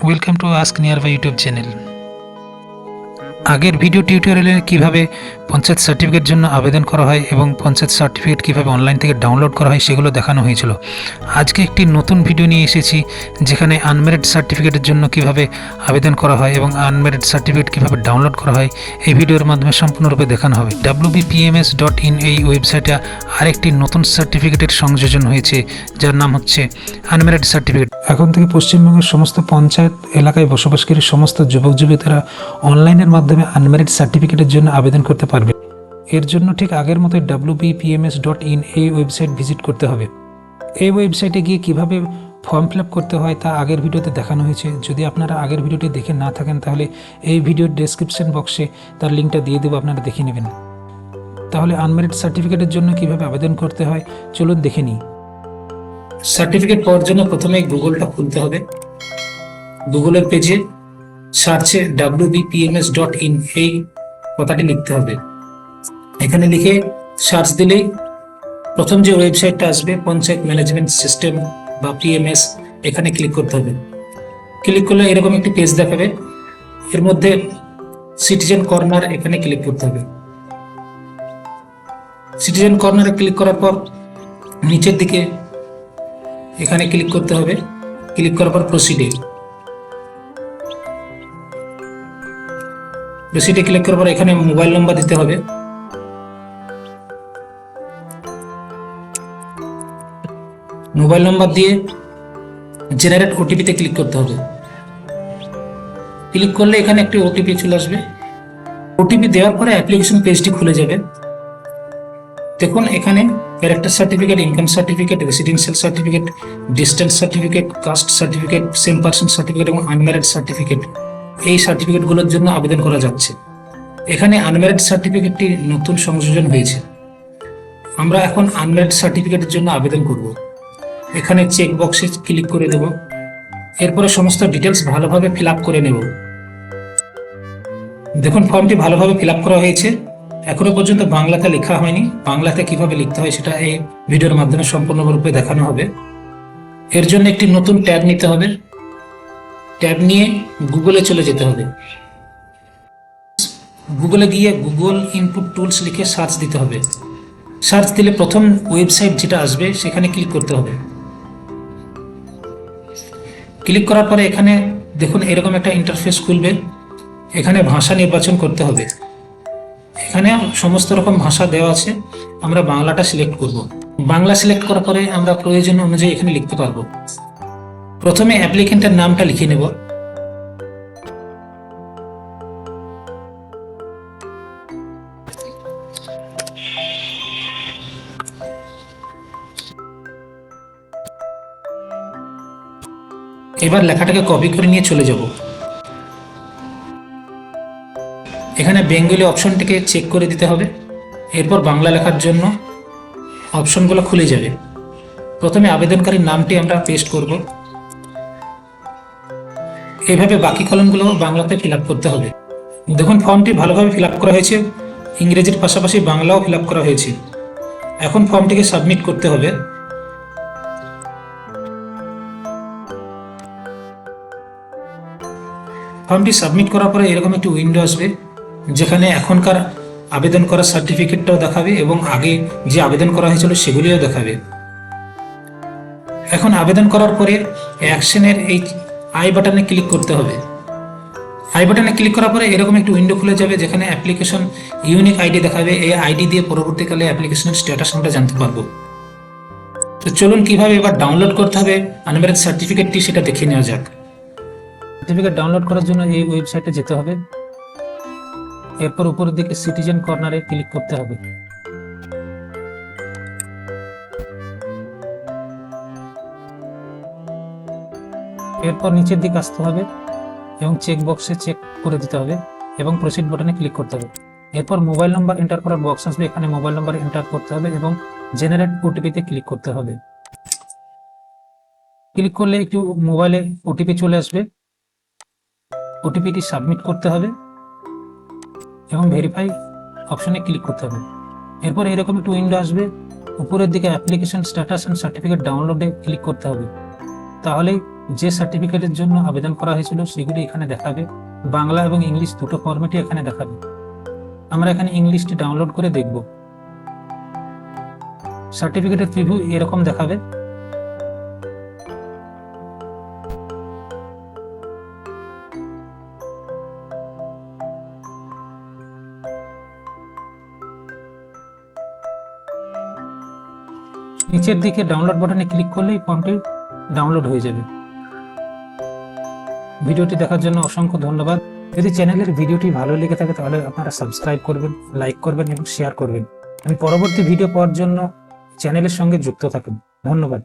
Welcome to ask nearby YouTube channel. আগের video টিউটোরিয়ালে কিভাবে পঞ্চায়েত সার্টিফিকেট জন্য আবেদন করা হয় এবং পঞ্চায়েত সার্টিফিকেট কিভাবে অনলাইন থেকে ডাউনলোড করা হয় সেগুলো দেখানো হয়েছিল। আজকে একটি নতুন ভিডিও নিয়ে এসেছি যেখানে আনমেরিড সার্টিফিকেটের জন্য কিভাবে আবেদন করা হয় এবং আনমেরিড সার্টিফিকেট কিভাবে ডাউনলোড করা হয় এই ভিডিওর মাধ্যমে সম্পূর্ণরূপে দেখানো হবে। wbpms.in এই ওয়েবসাইটে আরেকটি নতুন সার্টিফিকেটের সংযোজন হয়েছে যার নাম হচ্ছে আনমেরিড সার্টিফিকেট। এখন থেকে পশ্চিমবঙ্গের সমস্ত পঞ্চায়েত এলাকায় বসবাসকারী সমস্ত যুবক যুবতীরা অনলাইনের মাধ্যমে আনমেরিড সার্টিফিকেটের জন্য আবেদন করতে পারবে। এর জন্য ঠিক আগের মতো wbpms.in এই ওয়েবসাইট ভিজিট করতে হবে। এই ওয়েবসাইটে গিয়ে কিভাবে ফর্ম ফিল আপ করতে হয় তা আগের ভিডিওতে দেখানো হয়েছে। যদি আপনারা আগের ভিডিওটি দেখে না থাকেন তাহলে এই ভিডিওর ডেসক্রিপশন বক্সে তার লিঙ্কটা দিয়ে দেবো, আপনারা দেখে নেবেন। তাহলে আনমেরিড সার্টিফিকেটের জন্য কিভাবে আবেদন করতে হয় চলুন দেখে নিই। সার্টিফিকেট পাওয়ার জন্য প্রথমে গুগলটা খুলতে হবে। গুগলের পেজে সার্চে wbpms.in এই কথাটি লিখতে হবে। এখানে লিখে সার্চ দিলেই প্রথম যে ওয়েবসাইটটা আসবে পঞ্চায়েত ম্যানেজমেন্ট সিস্টেম বা পিএমএস, এখানে ক্লিক করতে হবে। ক্লিক করলে এরকম একটি পেজ দেখাবে। এর মধ্যে সিটিজেন কর্নার, এখানে ক্লিক করতে হবে। সিটিজেন কর্নারে ক্লিক করার পর নিচের দিকে এখানে ক্লিক করতে হবে। ক্লিক করার পর প্রসিডে ক্লিক করার পর এখানে মোবাইল নাম্বার দিতে হবে। মোবাইল নাম্বার দিয়ে জেনারেট ওটিপিতে ক্লিক করতে হবে। ক্লিক করলে এখানে একটি ওটিপি চলে আসবে। ওটিপি দেওয়ার পরে অ্যাপ্লিকেশন পেজটি খুলে যাবে। দেখুন এখানে character certificate, income certificate, residential certificate, distance certificate, caste certificate, same person certificate এবং আনম্যারিড সার্টিফিকেট, এই সার্টিফিকেটগুলোর জন্য আবেদন করা যাচ্ছে। এখানে আনম্যারিড সার্টিফিকেটটি নতুন সংযোজন হয়েছে। আমরা এখন আনম্যারিড সার্টিফিকেটের জন্য আবেদন করব। এখানে চেক বক্সে ক্লিক করে দেব। এরপরে সমস্ত ডিটেলস ভালোভাবে ফিল আপ করে নেব। দেখুন ফর্মটি ভালোভাবে ফিল আপ করা হয়েছে। এখনো পর্যন্ত বাংলাতে লেখা হয়নি। বাংলাতে কিভাবে লিখতে হয় সেটা এই ভিডিওর মাধ্যমে সম্পূর্ণরূপে দেখানো হবে। এর জন্য একটি নতুন ট্যাব নিতে হবে। ট্যাব নিয়ে গুগলে চলে যেতে হবে। গুগলে গিয়ে গুগল ইনপুট টুলস লিখে সার্চ দিতে হবে। সার্চ দিলে প্রথম ওয়েবসাইট যেটা আসবে সেখানে ক্লিক করতে হবে। ক্লিক করার পরে এখানে দেখুন এরকম একটা ইন্টারফেস খুলবে। এখানে ভাষা নির্বাচন করতে হবে। এখানে সমস্ত রকম ভাষা দেওয়া আছে। আমরা বাংলাটা সিলেক্ট করব। বাংলা সিলেক্ট করার পরে আমরা প্রয়োজন অনুযায়ী এখানে লিখতে পারবো। প্রথমে অ্যাপ্লিকেন্টের নামটা লিখে নেব। এবার লেখাটাকে কপি করে নিয়ে চলে যাব। এখানে বেঙ্গলি অপশনটিকে চেক করে দিতে হবে। এরপর বাংলা লেখার জন্য অপশনগুলো খুলে যাবে। প্রথমে আবেদনকারীর নামটি আমরা পেস্ট করব। এইভাবে বাকি কলমগুলো বাংলাতে ফিল আপ করতে হবে। দেখুন ফর্মটি ভালোভাবে ফিল আপ করা হয়েছে। ইংরেজির পাশাপাশি বাংলাও ফিল আপ করা হয়েছে। এখন ফর্মটিকে সাবমিট করতে হবে। ফর্মটি সাবমিট করার পরে এরকম একটি উইন্ডো আসবে যেখানে এখনকার আবেদন করা সার্টিফিকেটটাও দেখাবে এবং আগে যে আবেদন করা হয়েছিল সেগুলিও দেখাবে। এখন আবেদন করার পরে অ্যাকশনের এই আই বাটনে ক্লিক করতে হবে। আই বাটনে ক্লিক করার পরে এরকম একটি উইন্ডো খুলে যাবে যেখানে অ্যাপ্লিকেশন ইউনিক আইডি দেখাবে। এই আইডি দিয়ে পরবর্তীকালে অ্যাপ্লিকেশনের স্ট্যাটাস আমরা জানতে পারবো। তো চলুন কিভাবে এবার ডাউনলোড করতে হবে আনমেরিড সার্টিফিকেটটি সেটা দেখে নেওয়া যাক। সার্টিফিকেট ডাউনলোড করার জন্য এই ওয়েবসাইটে যেতে হবে। এরপর উপরের দিকে সিটিজেন কর্নারে ক্লিক করতে হবে। এরপর নিচের দিকে আসতে হবে এবং চেক বক্সে চেক করে দিতে হবে এবং প্রসিড বাটনে ক্লিক করতে হবে। এরপর মোবাইল নাম্বার এন্টার করার বক্স আসবে। এখানে মোবাইল নাম্বার এন্টার করতে হবে এবং জেনারেট ওটিপিতে ক্লিক করতে হবে। ক্লিক করলে একটু মোবাইলে ওটিপি চলে আসবে। ওটিপিটি সাবমিট করতে হবে এবং ভেরিফাই অপশনে ক্লিক করতে হবে। এরপর এরকম একটু উইন্ডো আসবে। উপরের দিকে অ্যাপ্লিকেশন স্ট্যাটাস এন্ড সার্টিফিকেট ডাউনলোডে ক্লিক করতে হবে। তাহলেই যে সার্টিফিকেটের জন্য আবেদন করা হয়েছিল সেগুলি এখানে দেখাবে। বাংলা এবং ইংলিশ দুটো ফরম্যাটই এখানে দেখাবে। আমরা এখানে ইংলিশটি ডাউনলোড করে দেখব। সার্টিফিকেটের প্রিভিউ এরকম দেখাবে। নিচের দিকে ডাউনলোড বাটনে ক্লিক করলেই ফর্মটি ডাউনলোড হয়ে যাবে। ভিডিওটি দেখার জন্য অসংখ্য ধন্যবাদ। যদি চ্যানেলের ভিডিওটি ভালো লেগে থাকে তাহলে আপনারা সাবস্ক্রাইব করবেন, লাইক করবেন এবং শেয়ার করবেন। আমি পরবর্তী ভিডিও পাওয়ার জন্য চ্যানেলের সঙ্গে যুক্ত থাকুন। ধন্যবাদ।